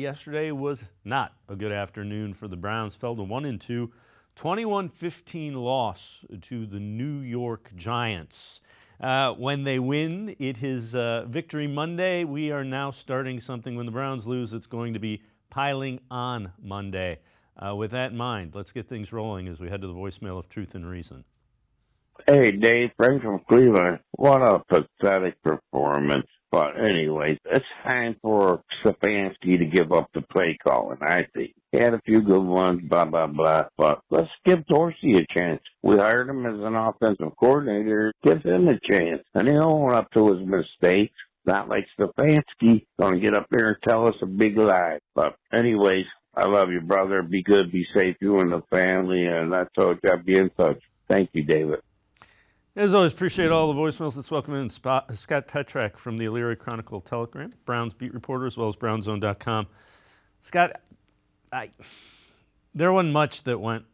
Yesterday was not a good afternoon for the Browns. Fell to 1-2, 21-15 loss to the New York Giants. When they win, it is Victory Monday. We are now starting something. When the Browns lose, it's going to be Piling on Monday. With that in mind, let's get things rolling as we head to the voicemail of Truth and Reason. Hey, Dave, Frank from Cleveland. What a pathetic performance. But anyways, it's time for Stefanski to give up the play calling, I think. He had a few good ones, blah, blah, blah. But let's give Dorsey a chance. We hired him as an offensive coordinator. Give him a chance. And he'll own up to his mistakes. Not like Stefanski going to get up there and tell us a big lie. But anyways, I love you, brother. Be good, be safe, you and the family. And that's all. I'll be in touch. Thank you, David. As always, appreciate all the voicemails. Let's welcome in Scott Petrak from the Elyria Chronicle Telegram, Browns beat reporter, as well as brownzone.com. Scott, there wasn't much that went.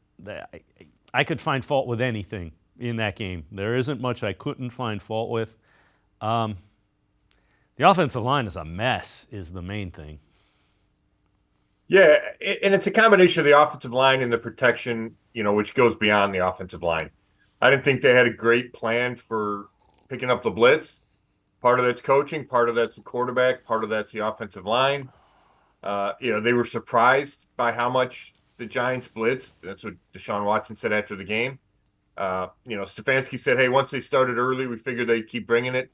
I could find fault with anything in that game. There isn't much I couldn't find fault with. The offensive line is a mess, is the main thing. Yeah, and it's a combination of the offensive line and the protection, which goes beyond the offensive line. I didn't think they had a great plan for picking up the blitz. Part of that's coaching, part of that's the quarterback, part of that's the offensive line. They were surprised by how much the Giants blitzed. That's what Deshaun Watson said after the game. Stefanski said, hey, once they started early, we figured they'd keep bringing it,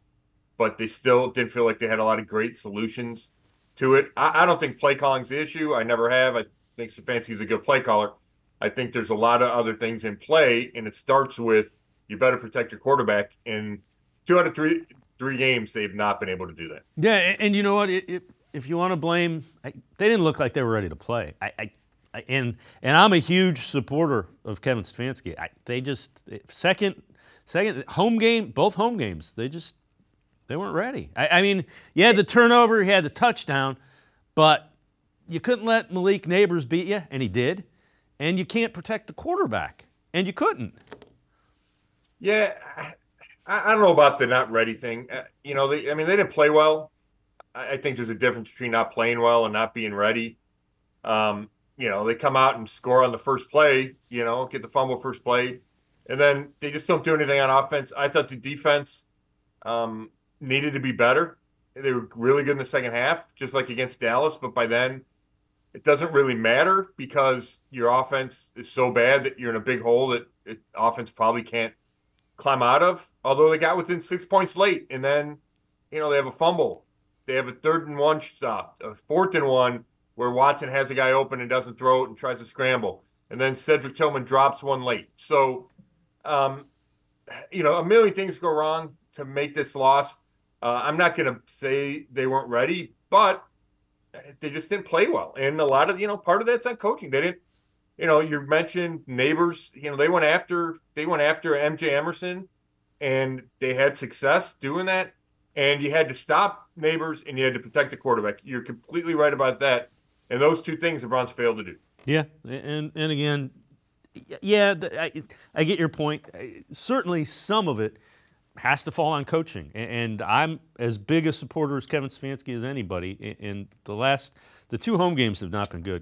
but they still didn't feel like they had a lot of great solutions to it. I don't think play calling's the issue. I never have. I think Stefanski's a good play caller. I think there's a lot of other things in play, and it starts with you better protect your quarterback. In 2 out of 3 games, they've not been able to do that. Yeah, and you know what? If you want to blame, they didn't look like they were ready to play. And I'm a huge supporter of Kevin Stefanski. They just second home game, both home games, they weren't ready. I mean, you had the turnover, you had the touchdown, but you couldn't let Malik Neighbors beat you, and he did. And you can't protect the quarterback, and you couldn't. Yeah, I don't know about the not ready thing. They didn't play well. I think there's a difference between not playing well and not being ready. They come out and score on the first play, get the fumble first play, and then they just don't do anything on offense. I thought the defense needed to be better. They were really good in the second half, just like against Dallas, but by then it doesn't really matter because your offense is so bad that you're in a big hole that offense probably can't climb out of, although they got within 6 points late. And then, they have a fumble. They have a 3rd and 1 stop, a 4th and 1 where Watson has a guy open and doesn't throw it and tries to scramble. And then Cedric Tillman drops one late. So, a million things go wrong to make this loss. I'm not going to say they weren't ready, but they just didn't play well. And a lot of, part of that's on coaching. They didn't, you mentioned Neighbors, they went after MJ Emerson and they had success doing that. And you had to stop Neighbors and you had to protect the quarterback. You're completely right about that. And those two things the Browns failed to do. Yeah. And again, yeah, I get your point. Certainly some of it has to fall on coaching, and I'm as big a supporter as Kevin Stefanski as anybody. And the 2 home games have not been good.